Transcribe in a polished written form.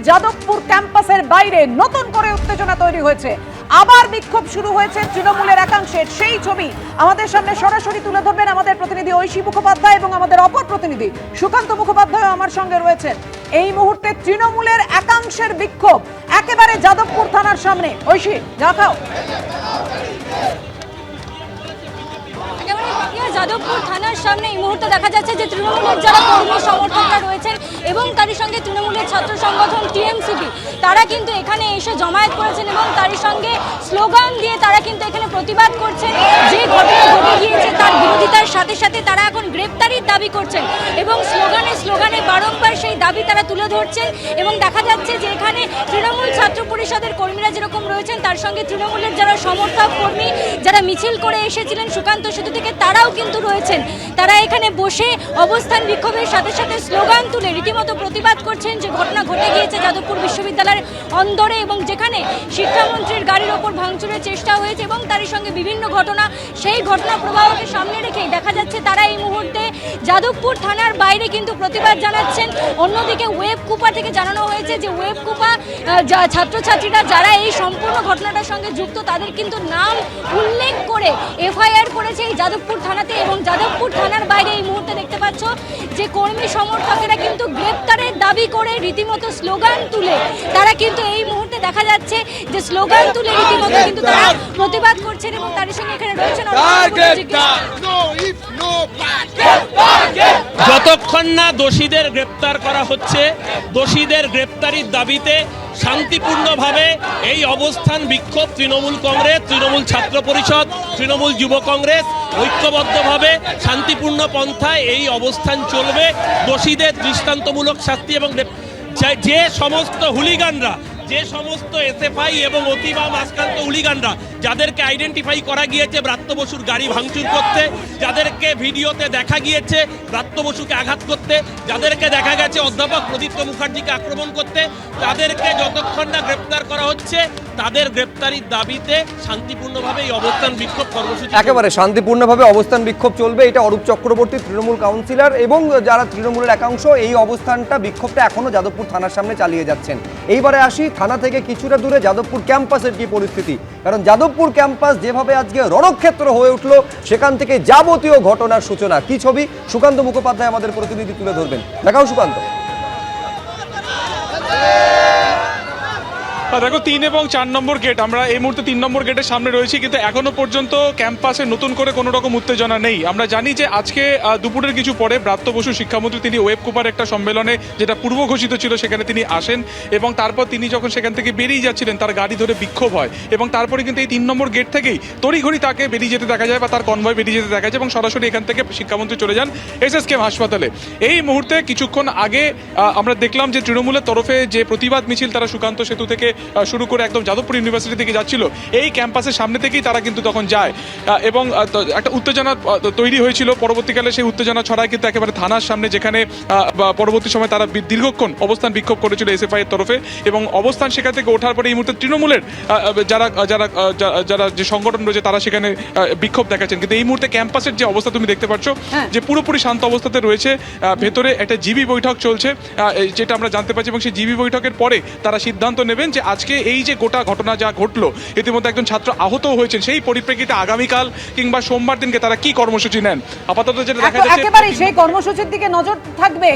যাদবপুর ক্যাম্পাসের বাইরে নতুন করে উত্তেজনা তৈরি হয়েছে। আবার বিক্ষোভ শুরু হয়েছে তৃণমূলের একাংশের। সেই ছবি আমাদের সামনে সরাসরি তুলে ধরবেন আমাদের প্রতিনিধি ঐশী মুখোপাধ্যায় এবং আমাদের অপর প্রতিনিধি সুকান্ত মুখোপাধ্যায় আমার সঙ্গে রয়েছেন। এই মুহূর্তে তৃণমূলের একাংশের বিক্ষোভ একেবারে যাদবপুর থানার সামনে। ঐশী, দেখাও। যাদবপুর থানার সামনে এই মুহূর্তে দেখা যাচ্ছে যে তৃণমূলের যারা কর্মী সমর্থকরা রয়েছেন এবং তারই সঙ্গে তৃণমূলের ছাত্র সংগঠন টিএমসিপি তারা কিন্তু এখানে এসে জমায়েত করেছেন এবং তারই সঙ্গে স্লোগান দিয়ে তারা কিন্তু এখানে প্রতিবাদ করছেন। যে ঘটনা ঘটে গিয়েছে তার বিরোধিতার সাথে সাথে তারা এখন গ্রেপ্তারির দাবি করছেন এবং স্লোগানে বারংবার সেই দাবি তারা তুলে ধরছেন। এবং দেখা যাচ্ছে যে এখানে তৃণমূল ছাত্র পরিষদের কর্মীরা যেরকম রয়েছেন তার সঙ্গে তৃণমূলের যারা সমর্থক কর্মী যারা মিছিল করে এসেছিলেন সুকান্ত সেতু থেকে তারাও কিন্তু রয়েছেন। তারা এখানে বসে অবস্থান বিক্ষোভের সাথে সাথে স্লোগান তুলে রীতিমতো প্রতিবাদ করছেন যে ঘটনা ঘটে গিয়েছে যাদবপুর বিশ্ববিদ্যালয়ের অন্দরে এবং যেখানে শিক্ষামন্ত্রীর গাড়ির ওপর ভাঙচুরের চেষ্টা হয়েছে এবং তারই সঙ্গে বিভিন্ন ঘটনা, সেই ঘটনা প্রবাহকে সামনে রেখেই দেখা যাচ্ছে তারা এই মুহূর্তে যাদবপুর থানার বাইরে কিন্তু প্রতিবাদ জানাচ্ছেন। অন্যদিকে ওয়েব কুপা থেকে জানানো হয়েছে যে ওয়েব কুপা ছাত্রছাত্রীরা যারা এই সম্পূর্ণ ঘটনাটার সঙ্গে যুক্ত তাদের কিন্তু নাম উল্লেখ করে এফআইআর করেছে এই যাদবপুর থানাতে। এবং যাদবপুর থানার বাইরে এই মুহূর্তে দেখতে পাচ্ছ যে কর্মী সমর্থকেরা কিন্তু গ্রেপ্তারের দাবি করে রীতিমতো স্লোগান তুলে তারা কিন্তু এই মুহূর্তে দেখা যাচ্ছে যে স্লোগান তুলে রীতিমতো কিন্তু তারা প্রতিবাদ করছেন। এবং তার সঙ্গে এখানে রয়েছেন যতক্ষণ না দোষীদের গ্রেপ্তার করা হচ্ছে, দোষীদের গ্রেপ্তারির দাবিতে শান্তিপূর্ণভাবে এই অবস্থান বিক্ষোভ তৃণমূল কংগ্রেস, তৃণমূল ছাত্র পরিষদ, তৃণমূল যুব কংগ্রেস ঐক্যবদ্ধভাবে শান্তিপূর্ণ পন্থায় এই অবস্থান চলবে। দোষীদের দৃষ্টান্তমূলক শাস্তি এবং যে সমস্ত হুলিগানরা, যে সমস্ত এসএফআই এবং অতিবাম আক্রান্ত হুলিগানরা যাদেরকে আইডেন্টিফাই করা গিয়েছে ব্রাত্য বসুর গাড়ি ভাঙচুর করতে, যাদেরকে ভিডিওতে দেখা গিয়েছে ব্রাত্য বসুকে আঘাত করতে, যাদেরকে দেখা গেছে অধ্যাপক প্রদীপ্ত মুখার্জিকে আক্রমণ করতে, তাদেরকে যতক্ষণ না গ্রেপ্তার করা হচ্ছে তাদের গ্রেপ্তারির দাবিতে শান্তিপূর্ণভাবে এই অবস্থান বিক্ষোভ কর্মসূচি একেবারে শান্তিপূর্ণভাবে অবস্থান বিক্ষোভ চলবে। এটা অরূপ চক্রবর্তী তৃণমূল কাউন্সিলর এবং যারা তৃণমূলের একাংশ এই অবস্থানটা বিক্ষোভটা এখনো যাদবপুর থানার সামনে চালিয়ে যাচ্ছেন। এইবারে আসি থানা থেকে কিছুটা দূরে যাদবপুর ক্যাম্পাসের কি পরিস্থিতি, কারণ যাদবপুর ক্যাম্পাস যেভাবে আজকে রণক্ষেত্র হয়ে উঠলো সেখান থেকে যাবতীয় ঘটনার সূচনা। কি ছবি সুকান্ত মুখোপাধ্যায় আমাদের প্রতিনিধি তুলে ধরবেন, দেখাও সুকান্ত। দেখো 3 এবং 4 নম্বর গেট, আমরা এই মুহূর্তে 3 নম্বর গেটের সামনে রয়েছি, কিন্তু এখনো পর্যন্ত ক্যাম্পাসে নতুন করে কোনো রকম উত্তেজনা নেই। আমরা জানি যে আজকে দুপুরের কিছু পরে ব্রাত্য বসু শিক্ষামন্ত্রী তিনি ওয়েব কুপার একটা সম্মেলনে যেটা পূর্ব ঘোষিত ছিল সেখানে তিনি আসেন এবং তারপর তিনি যখন সেখান থেকে বেরিয়ে যাচ্ছিলেন তার গাড়ি ধরে বিক্ষোভ হয় এবং তারপরে কিন্তু এই 3 নম্বর গেট থেকেই তড়িঘড়ি তাকে বেরিয়ে যেতে দেখা যায় বা তার কনভয় বেরিয়ে যেতে দেখা যায় এবং সরাসরি এখান থেকে শিক্ষামন্ত্রী চলে যান এসএসকেএম হাসপাতালে। এই মুহূর্তে কিছুক্ষণ আগে আমরা দেখলাম যে তৃণমূলের তরফে যে প্রতিবাদ মিছিল তারা সুকান্ত সেতু থেকে শুরু করে একদম যাদবপুর ইউনিভার্সিটি থেকে যাচ্ছিল এই ক্যাম্পাসের সামনে থেকেই তারা কিন্তু তখন যায় এবং একটা উত্তেজনা তৈরি হয়েছিল। পরবর্তীকালে সেই উত্তেজনা ছড়ায় কিন্তু একেবারে থানার সামনে, যেখানে পরবর্তী সময় তারা দীর্ঘক্ষণ অবস্থান বিক্ষোভ করেছিল এসএফআই এর তরফে এবং অবস্থান সেখান থেকে ওঠার পরে এই মুহূর্তে তৃণমূলের যারা যারা যারা যে সংগঠন রয়েছে তারা সেখানে বিক্ষোভ দেখাচ্ছেন। কিন্তু এই মুহূর্তে ক্যাম্পাসের যে অবস্থা তুমি দেখতে পাচ্ছ যে পুরোপুরি শান্ত অবস্থাতে রয়েছে। ভেতরে একটা জিবি বৈঠক চলছে যেটা আমরা জানতে পারছি এবং সেই জিবি বৈঠকের পরে তারা সিদ্ধান্ত নেবেন যে আজকে এই যে গোটা ঘটনা যা ঘটলো, ইতিমধ্যে একজন ছাত্র আহতও হয়েছেন, সেই পরিপ্রেক্ষিতে আগামীকাল কিংবা সোমবার দিনকে তারা কি কর্মসূচি নেন। আপাতত যেটা দেখা যাচ্ছে একেবারে সেই কর্মসূচির দিকে নজর থাকবে।